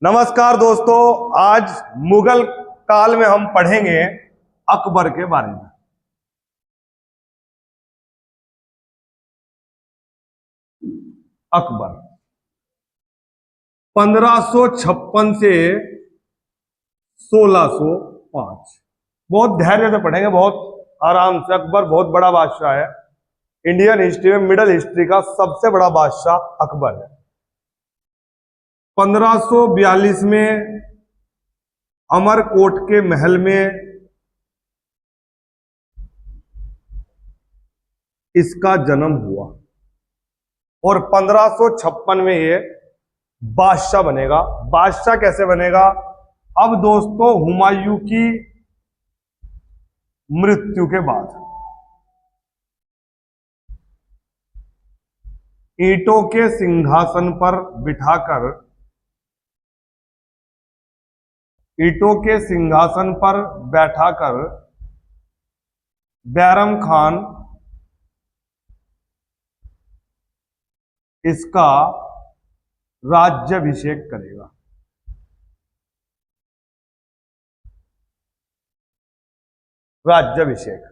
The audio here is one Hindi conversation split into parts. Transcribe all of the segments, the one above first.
नमस्कार दोस्तों, आज मुगल काल में हम पढ़ेंगे अकबर के बारे में। अकबर 1556 से 1605। बहुत धैर्य से पढ़ेंगे, बहुत आराम से। अकबर बहुत बड़ा बादशाह है। इंडियन हिस्ट्री में मिडिल हिस्ट्री का सबसे बड़ा बादशाह अकबर है। 1542 में अमरकोट के महल में इसका जन्म हुआ और 1556 में ये बादशाह बनेगा। बादशाह कैसे बनेगा? अब दोस्तों, हुमायूं की मृत्यु के बाद ईंटों के सिंहासन पर बिठाकर बैठाकर बैरम खान इसका राज्याभिषेक करेगा। राज्याभिषेक।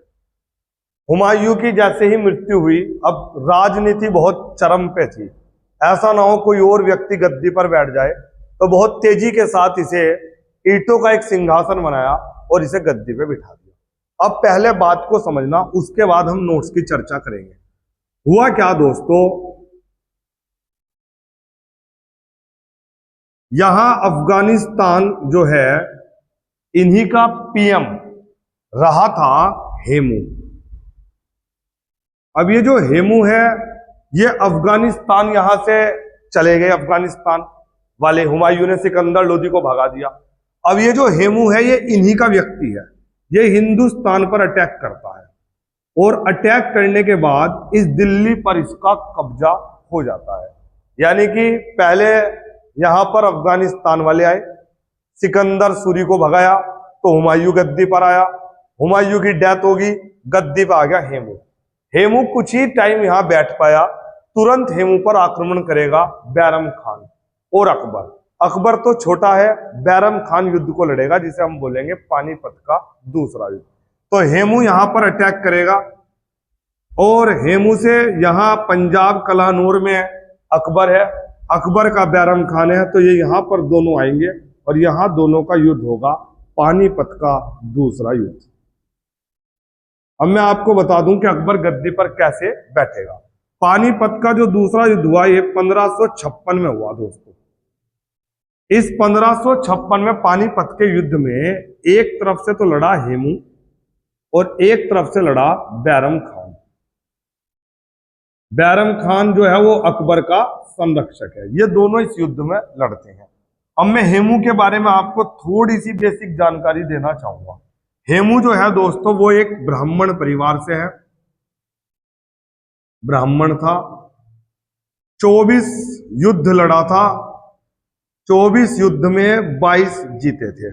हुमायूं की जैसे ही मृत्यु हुई, अब राजनीति बहुत चरम पे थी। ऐसा ना हो कोई और व्यक्ति गद्दी पर बैठ जाए, तो बहुत तेजी के साथ इसे ईंटों का एक सिंहासन बनाया और इसे गद्दी पे बिठा दिया। अब पहले बात को समझना, उसके बाद हम नोट्स की चर्चा करेंगे। हुआ क्या दोस्तों, यहां अफगानिस्तान जो है, इन्हीं का पीएम रहा था हेमू। अब ये जो हेमू है, ये अफगानिस्तान यहां से चले गए। अफगानिस्तान वाले हुमायूं ने सिकंदर लोदी को भगा दिया। अब ये जो हेमू है, ये इन्हीं का व्यक्ति है। ये हिंदुस्तान पर अटैक करता है और अटैक करने के बाद इस दिल्ली पर इसका कब्जा हो जाता है। यानी कि पहले यहां पर अफगानिस्तान वाले आए, सिकंदर सूरी को भगाया, तो हुमायूं गद्दी पर आया। हुमायूं की डेथ होगी, गद्दी पर आ गया हेमू। हेमू कुछ ही टाइम यहां बैठ पाया, तुरंत हेमू पर आक्रमण करेगा बैरम खान और अकबर। अकबर तो छोटा है, बैरम खान युद्ध को लड़ेगा, जिसे हम बोलेंगे पानीपत का दूसरा युद्ध। तो हेमू यहां पर अटैक करेगा और हेमू से यहां पंजाब कलानौर में अकबर है, अकबर का बैरम खान है, तो ये यहां पर दोनों आएंगे और यहां दोनों का युद्ध होगा, पानीपत का दूसरा युद्ध। अब मैं आपको बता दूं कि अकबर गद्दी पर कैसे बैठेगा। पानीपत का जो दूसरा युद्ध हुआ, ये 1556 में हुआ दोस्तों। इस 1556 में पानीपत के युद्ध में एक तरफ से तो लड़ा हेमू और एक तरफ से लड़ा बैरम खान। बैरम खान जो है वो अकबर का संरक्षक है। ये दोनों इस युद्ध में लड़ते हैं। अब मैं हेमू के बारे में आपको थोड़ी सी बेसिक जानकारी देना चाहूंगा। हेमू जो है दोस्तों, वो एक ब्राह्मण परिवार से है। ब्राह्मण था, 24 युद्ध लड़ा था, 24 युद्ध में 22 जीते थे।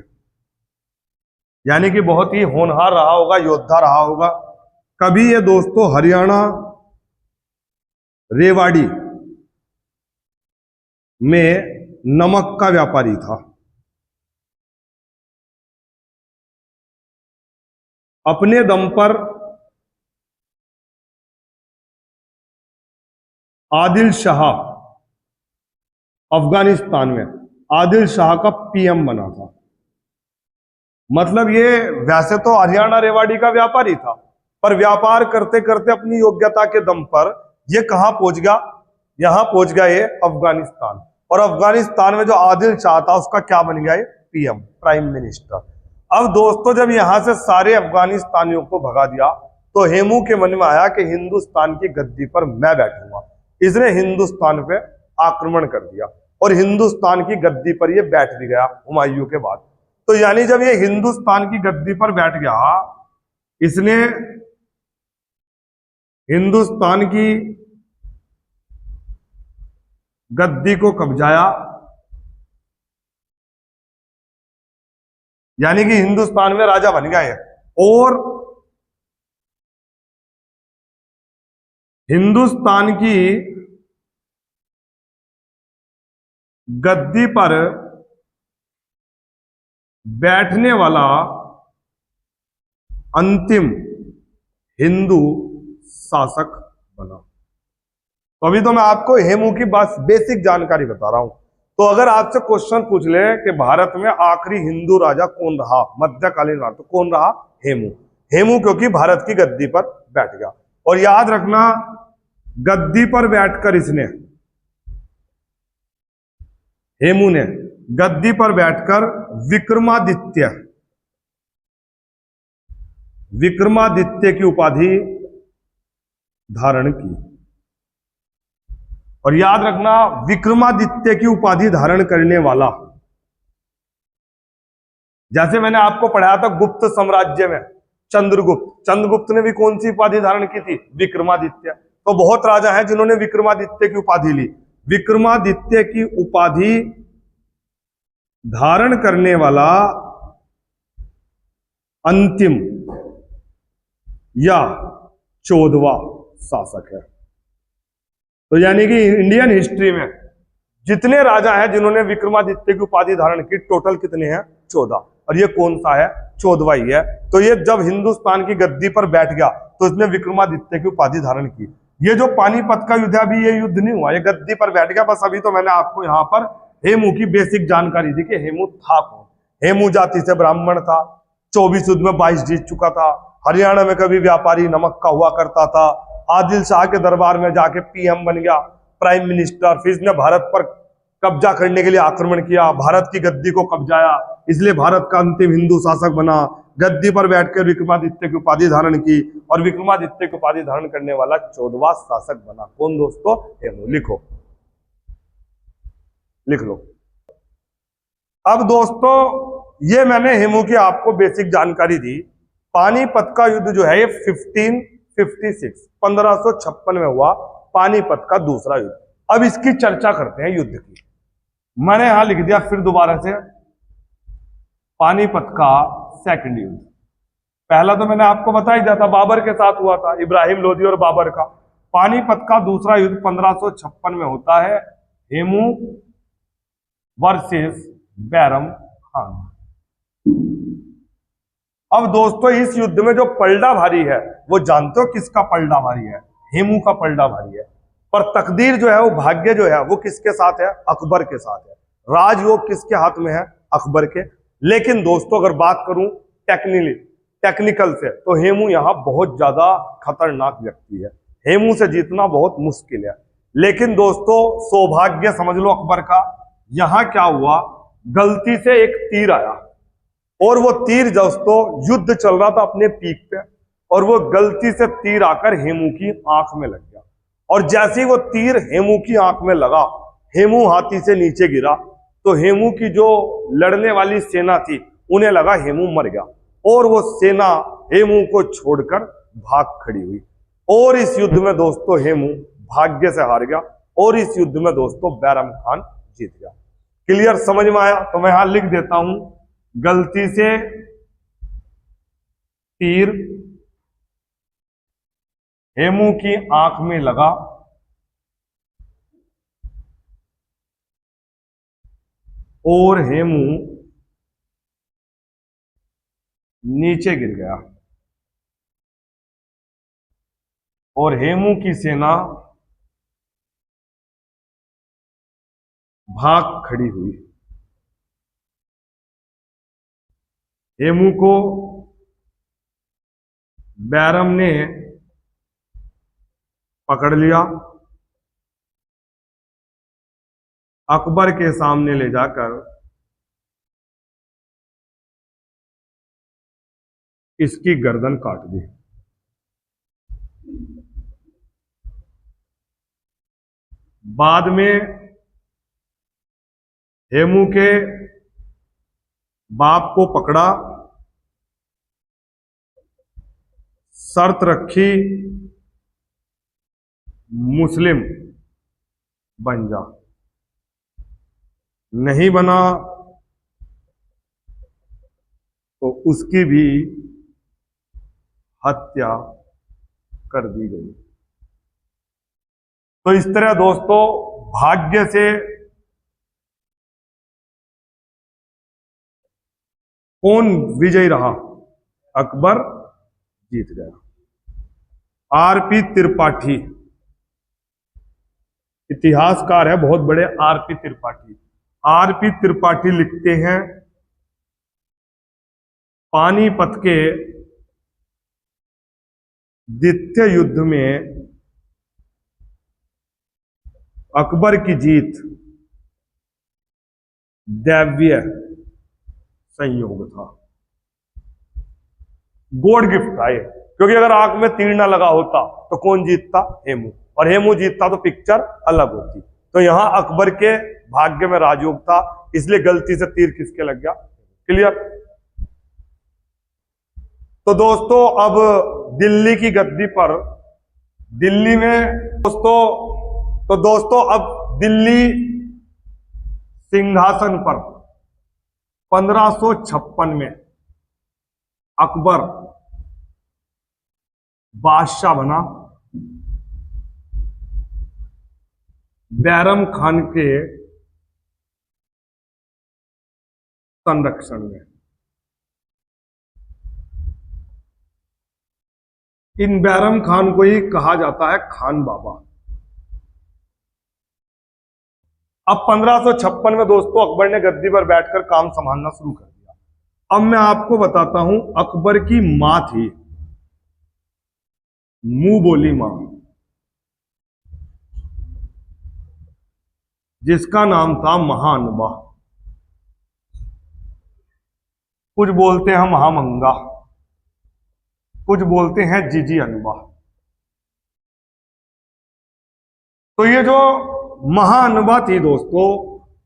यानी कि बहुत ही होनहार रहा होगा, योद्धा रहा होगा। कभी ये दोस्तों हरियाणा रेवाड़ी में नमक का व्यापारी था। अपने दम पर आदिल शाह, अफगानिस्तान में आदिल शाह का पीएम बना था। मतलब ये वैसे तो हरियाणा रेवाड़ी का व्यापारी था, पर व्यापार करते करते अपनी योग्यता के दम पर ये कहां पहुंच गया? यहां पहुंच गया ये अफगानिस्तान। और अफगानिस्तान में जो आदिल शाह था, उसका क्या बन गया? PM, prime minister. अब दोस्तों, जब यहां से सारे अफगानिस्तानियों को भगा दिया, तो हेमू के मन में आया कि हिंदुस्तान की गद्दी पर मैं बैठूंगा। इसने हिंदुस्तान पे आक्रमण कर दिया और हिंदुस्तान की गद्दी पर ये बैठ भी गया हुमायूं के बाद। तो यानी जब ये हिंदुस्तान की गद्दी पर बैठ गया, इसने हिंदुस्तान की गद्दी को कब्जाया, यानी कि हिंदुस्तान में राजा बन गया है। और हिंदुस्तान की गद्दी पर बैठने वाला अंतिम हिंदू शासक बना। तो अभी तो मैं आपको हेमू की बस बेसिक जानकारी बता रहा हूं। तो अगर आपसे क्वेश्चन पूछ ले कि भारत में आखिरी हिंदू राजा कौन रहा, मध्यकालीन राजा, तो कौन रहा? हेमू। हेमू क्योंकि भारत की गद्दी पर बैठ गया। और याद रखना, गद्दी पर बैठकर इसने, हेमू ने गद्दी पर बैठकर विक्रमादित्य विक्रमादित्य की उपाधि धारण की। और याद रखना, विक्रमादित्य की उपाधि धारण करने वाला, जैसे मैंने आपको पढ़ाया था गुप्त साम्राज्य में चंद्रगुप्त ने भी कौन सी उपाधि धारण की थी? विक्रमादित्य। तो बहुत राजा हैं जिन्होंने विक्रमादित्य की उपाधि ली। विक्रमादित्य की उपाधि धारण करने वाला अंतिम या 14वां शासक है। तो यानी कि इंडियन हिस्ट्री में जितने राजा हैं जिन्होंने विक्रमादित्य की उपाधि धारण की, टोटल कितने हैं? 14। और ये कौन सा है? 14वां ही है। तो ये जब हिंदुस्तान की गद्दी पर बैठ गया तो इसने विक्रमादित्य की उपाधि धारण की। ये जो पानीपत का युद्ध है, अभी ये युद्ध नहीं हुआ, ये गद्दी पर बैठ गया बस। अभी तो मैंने आपको यहाँ पर हेमू की बेसिक जानकारी दी कि हेमू था कौन। हेमू जाति से ब्राह्मण था, 24 युद्ध में 22 जीत चुका था। हरियाणा में कभी व्यापारी नमक का हुआ करता था। आदिल शाह के दरबार में जाके पीएम बन गया, प्राइम मिनिस्टर। फिर इसने भारत पर कब्जा करने के लिए आक्रमण किया, भारत की गद्दी को कब्जाया, इसलिए भारत का अंतिम हिंदू शासक बना। गद्दी पर बैठकर विक्रमादित्य की उपाधि धारण की और विक्रमादित्य की उपाधि धारण करने वाला 14वां शासक बना। कौन दोस्तों? हेमू। लिखो, लिख लो। अब दोस्तों, ये मैंने हेमू की आपको बेसिक जानकारी दी। पानीपत का युद्ध जो है ये 1556 में हुआ, पानीपत का दूसरा युद्ध। अब इसकी चर्चा करते हैं युद्ध की। मैंने यहां लिख दिया फिर दोबारा से, पानीपत का सेकंड युद्ध। पहला तो मैंने आपको बता ही दिया था, बाबर के साथ हुआ था, इब्राहिम लोदी और बाबर का। पानीपत का दूसरा युद्ध 1556 में होता है, हेमू वर्सेस बैरम खान। अब दोस्तों, इस युद्ध में जो पलड़ा भारी है, वो जानते हो किसका पलड़ा भारी है? हेमू का पलड़ा भारी है। पर तकदीर जो है, वो भाग्य जो है, वो किसके साथ है? अकबर के साथ है। राजयोग किसके हाथ में है? अकबर के। लेकिन दोस्तों, अगर बात करूं टेक्निकल से, तो हेमू यहां बहुत ज्यादा खतरनाक व्यक्ति है। हेमू से जीतना बहुत मुश्किल है। लेकिन दोस्तों, सौभाग्य समझ लो अकबर का। यहां क्या हुआ, गलती से एक तीर आया, और वो तीर दोस्तों, युद्ध चल रहा था अपने पीक पे, और वो गलती से तीर आकर हेमू की आंख में लग गया। और जैसे ही वो तीर हेमू की आंख में लगा, हेमू हाथी से नीचे गिरा। तो हेमू की जो लड़ने वाली सेना थी, उन्हें लगा हेमू मर गया, और वो सेना हेमू को छोड़कर भाग खड़ी हुई। और इस युद्ध में दोस्तों हेमू भाग्य से हार गया, और इस युद्ध में दोस्तों बैरम खान जीत गया। क्लियर? समझ में आया? तो मैं यहां लिख देता हूं, गलती से तीर हेमू की आंख में लगा, और हेमू नीचे गिर गया, और हेमू की सेना भाग खड़ी हुई। हेमू को बैरम ने पकड़ लिया, अकबर के सामने ले जाकर इसकी गर्दन काट दी। बाद में हेमू के बाप को पकड़ा, शर्त रखी, मुस्लिम बन जा। नहीं बना तो उसकी भी हत्या कर दी गई। तो इस तरह दोस्तों, भाग्य से कौन विजयी रहा? अकबर जीत गया। आरपी त्रिपाठी, इतिहासकार है बहुत बड़े आरपी त्रिपाठी। आरपी त्रिपाठी लिखते हैं पानीपत के द्वितीय युद्ध में अकबर की जीत दैवीय संयोग था। गॉड गिफ्ट था ये, क्योंकि अगर आंख में तीर ना लगा होता तो कौन जीतता? हेमू। और हेमू जीतता तो पिक्चर अलग होती। तो यहां अकबर के भाग्य में राजयोग था, इसलिए गलती से तीर किसके लग गया? क्लियर? तो दोस्तों अब दिल्ली की गद्दी पर, दिल्ली में दोस्तों अब दिल्ली सिंहासन पर 1556 में अकबर बादशाह बना बैरम खान के संरक्षण में। इन बैरम खान को ही कहा जाता है खान बाबा। अब 1556 में दोस्तों अकबर ने गद्दी पर बैठकर काम संभालना शुरू कर दिया। अब मैं आपको बताता हूं, अकबर की मां थी मुंह बोली मां, जिसका नाम था महाअनबा। कुछ बोलते हैं महामंगा, कुछ बोलते हैं जीजी अनबा। तो ये जो महाअनबा थी दोस्तों,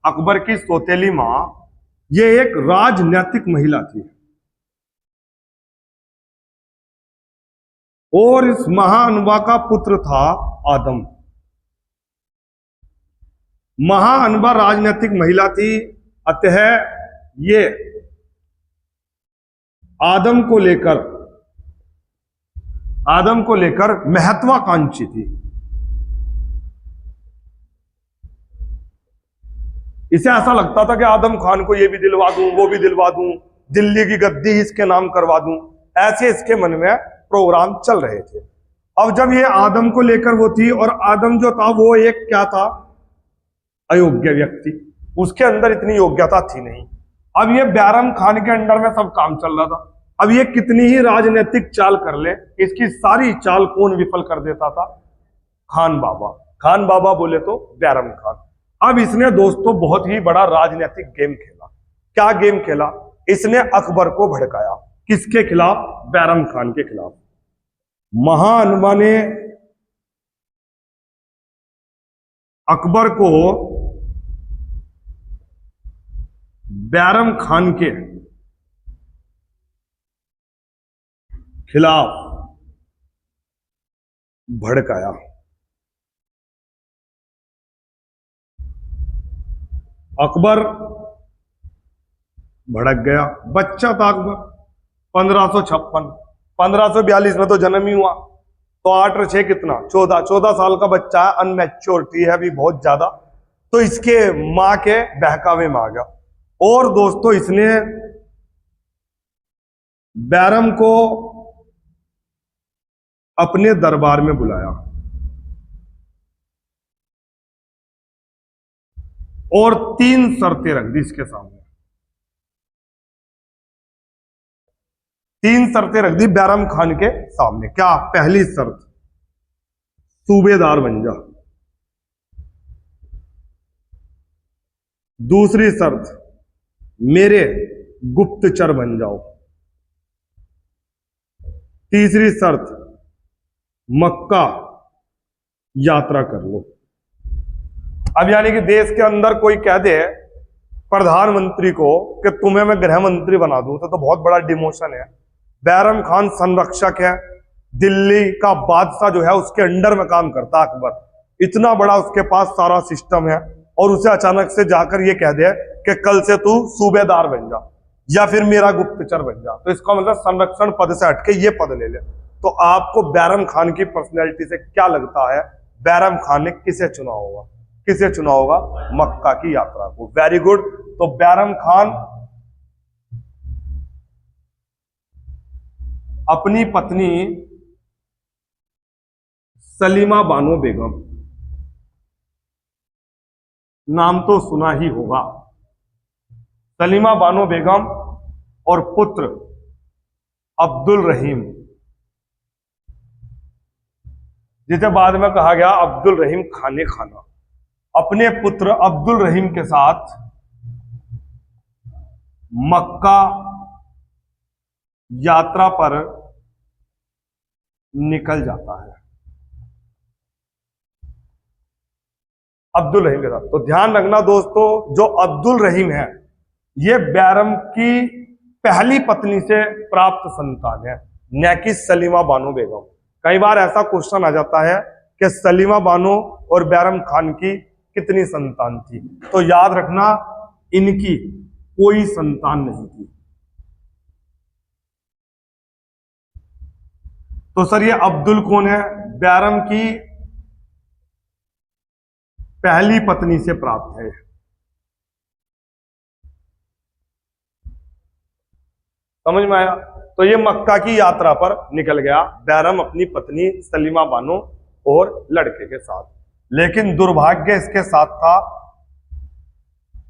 अकबर की सौतेली मां, ये एक राजनैतिक महिला थी। और इस महाअनबा का पुत्र था आदम। महाअनबा राजनैतिक महिला थी, अतः ये आदम को लेकर महत्वाकांक्षी थी। इसे ऐसा लगता था कि आदम खान को ये भी दिलवा दूं, वो भी दिलवा दूं, दिल्ली की गद्दी इसके नाम करवा दूं, ऐसे इसके मन में प्रोग्राम चल रहे थे। अब जब ये आदम को लेकर वो थी, और आदम जो था वो एक क्या था? अयोग्य व्यक्ति, उसके अंदर इतनी योग्यता थी नहीं। अब ये बैरम खान के अंडर में सब काम चल रहा था। अब ये कितनी ही राजनीतिक चाल कर ले, इसकी सारी चाल कौन विफल कर देता था? खान बाबा। खान बाबा बोले तो बैरम खान। अब इसने दोस्तों बहुत ही बड़ा राजनीतिक गेम खेला। क्या गेम खेला? इसने अकबर को भड़काया। किसके खिलाफ? बैरम खान के खिलाफ। महाअनबा ने अकबर को बैरम खान के खिलाफ भड़काया। अकबर भड़क गया। बच्चा था अकबर, 1556, 1542 में तो जन्म ही हुआ, तो 8 और 6 कितना? 14 साल का बच्चा है, अनमैच्योरिटी है अभी बहुत ज्यादा। तो इसके मां के बहकावे में आ गया। और दोस्तों इसने बैरम को अपने दरबार में बुलाया और 3 शर्तें रख दी इसके सामने। 3 शर्तें रख दी बैरम खान के सामने। क्या? पहली शर्त, सूबेदार बन जा। दूसरी शर्त, मेरे गुप्तचर बन जाओ। तीसरी शर्त, मक्का यात्रा कर लो। अब यानी कि देश के अंदर कोई कह दे प्रधानमंत्री को कि तुम्हें मैं गृह मंत्री बना दूं, तो बहुत बड़ा डिमोशन है। बैरम खान संरक्षक है, दिल्ली का बादशाह जो है उसके अंडर में काम करता अकबर, इतना बड़ा उसके पास सारा सिस्टम है, और उसे अचानक से जाकर ये कह दे कि कल से तू सूबेदार बन जा या फिर मेरा गुप्तचर बन जा, तो इसका मतलब संरक्षण पद से हटके ये पद ले ले। तो आपको बैरम खान की पर्सनैलिटी से क्या लगता है, बैरम खान ने किसे चुना होगा? किसे चुना होगा? मक्का की यात्रा को। Very good. तो बैरम खान अपनी पत्नी सलीमा बानो बेगम, नाम तो सुना ही होगा, सलीमा बानो बेगम और पुत्र अब्दुल रहीम, जिसे बाद में कहा गया अब्दुल रहीम खाने खाना, अपने पुत्र अब्दुल रहीम के साथ मक्का यात्रा पर निकल जाता है। अब्दुल रहीम के साथ, तो ध्यान रखना दोस्तों, जो अब्दुल रहीम है ये बैरम की पहली पत्नी से प्राप्त संतान है, न कि सलीमा बानो बेगम। कई बार ऐसा क्वेश्चन आ जाता है कि सलीमा बानो और बैरम खान की कितनी संतान थी, तो याद रखना इनकी कोई संतान नहीं थी। तो सर ये अब्दुल कौन है? बैरम की पहली पत्नी से प्राप्त है। समझ में आया? तो ये मक्का की यात्रा पर निकल गया बैरम अपनी पत्नी सलीमा बानो और लड़के के साथ, लेकिन दुर्भाग्य इसके साथ था,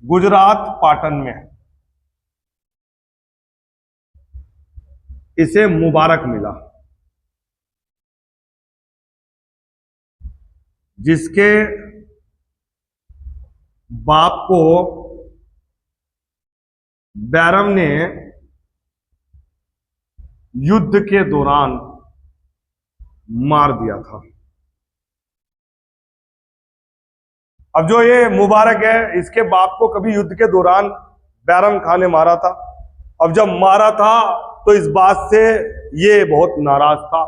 गुजरात पाटन में इसे मुबारक मिला, जिसके बाप को बैरम ने युद्ध के दौरान मार दिया था। अब जो ये मुबारक है, इसके बाप को कभी युद्ध के दौरान बैरम खान ने मारा था। अब जब मारा था तो इस बात से ये बहुत नाराज था,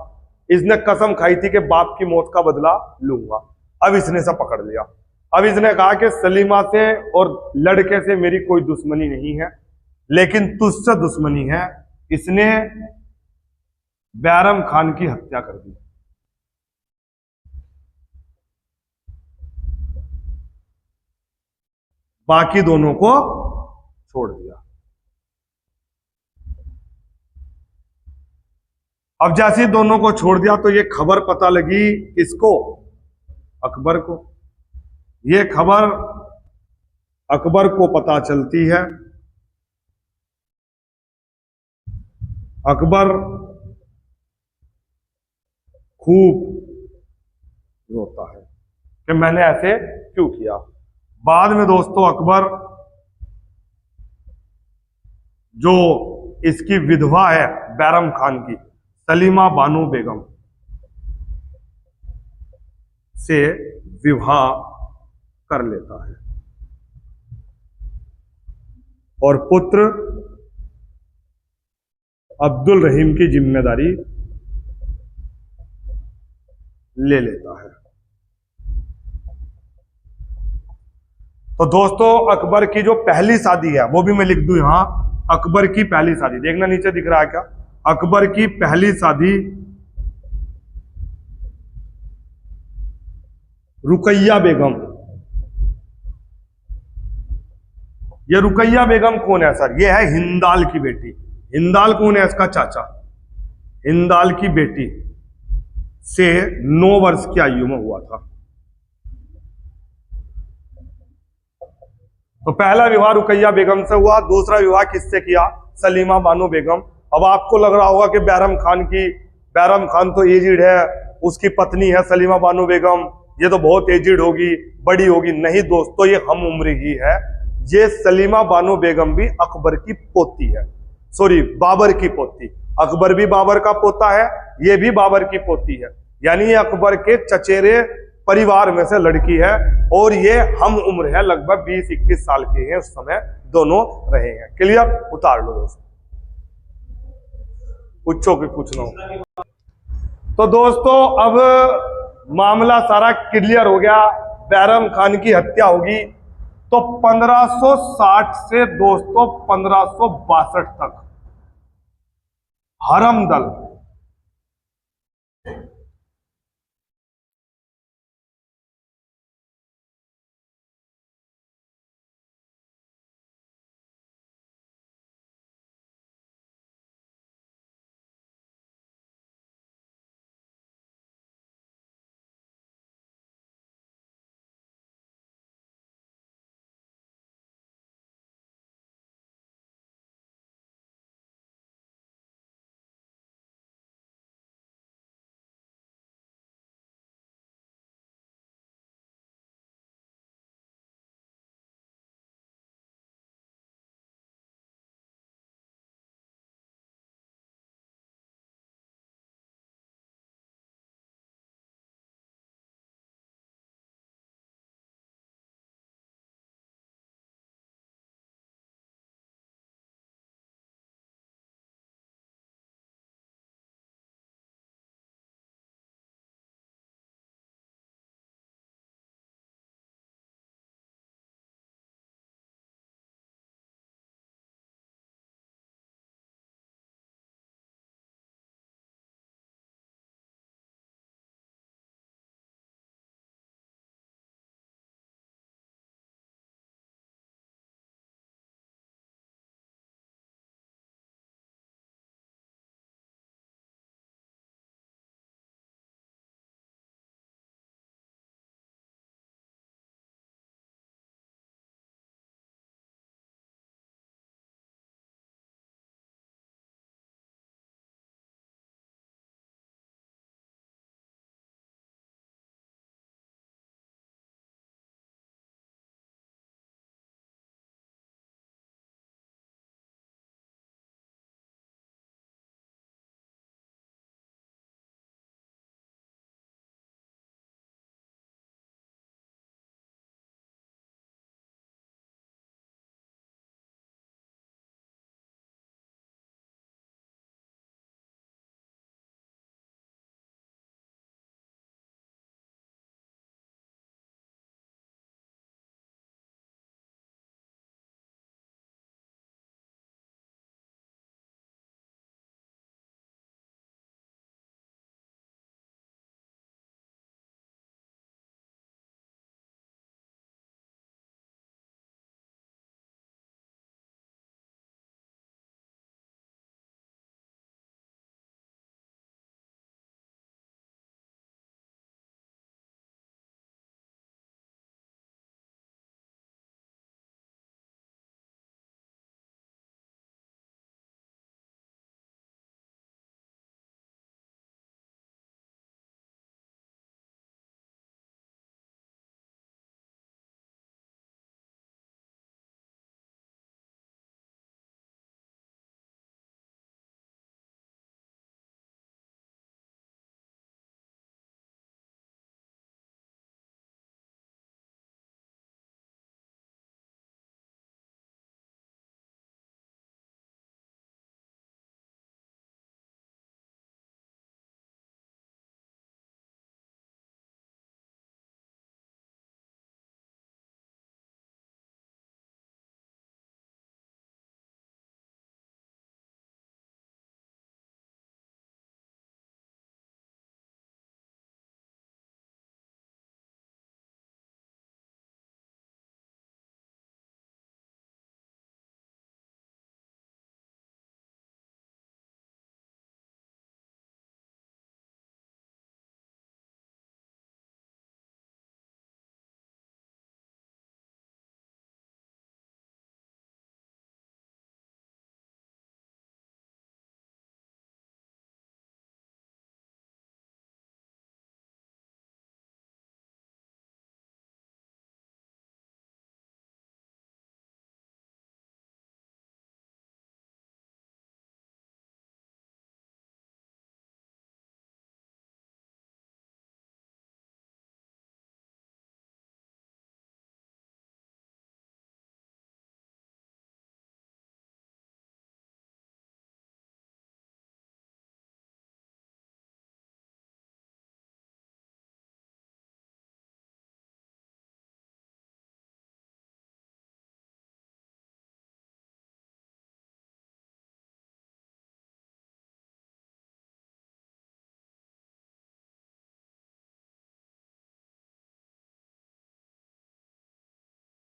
इसने कसम खाई थी कि बाप की मौत का बदला लूंगा। अब इसने सब पकड़ लिया। अब इसने कहा कि सलीमा से और लड़के से मेरी कोई दुश्मनी नहीं है, लेकिन तुझसे दुश्मनी है। इसने बैरम खान की हत्या कर दी। बाकी दोनों को छोड़ दिया। अब जैसे दोनों को छोड़ दिया तो ये खबर पता लगी किसको? अकबर को। ये खबर अकबर को पता चलती है। अकबर खूब रोता है कि मैंने ऐसे क्यों किया। बाद में दोस्तों अकबर जो इसकी विधवा है बैरम खान की, सलीमा बानो बेगम से विवाह कर लेता है और पुत्र अब्दुल रहीम की जिम्मेदारी ले लेता है। तो दोस्तों अकबर की जो पहली शादी है वो भी मैं लिख दूं यहां, अकबर की पहली शादी, देखना नीचे दिख रहा है क्या? अकबर की पहली शादी रुकैया बेगम। ये रुकैया बेगम कौन है सर? ये है हिंदाल की बेटी। हिंदाल कौन है? इसका चाचा। हिंदाल की बेटी से 9 वर्ष की आयु में हुआ था। तो पहला विवाह रुकैया बेगम से हुआ, दूसरा विवाह किससे किया? सलीमा बानो बेगम। अब आपको लग रहा होगा कि बैरम खान तो एजिड है, उसकी पत्नी है सलीमा बानो बेगम, ये तो बहुत एजिड होगी, बड़ी होगी। नहीं दोस्तों, ये हम उम्र ही है। ये सलीमा बानो बेगम भी अकबर की पोती है, सॉरी बाबर की पोती। अकबर भी बाबर का पोता है, ये भी बाबर की पोती है, यानी ये अकबर के चचेरे परिवार में से लड़की है। और ये हम उम्र है, लगभग 20-21 साल के हैं उस समय दोनों रहे हैं। क्लियर? उतार लो दोस्तों, पूछो कि पूछना हो। तो दोस्तों अब मामला सारा क्लियर हो गया, बैरम खान की हत्या होगी। तो 1560 से दोस्तों 1562 तक हरम दल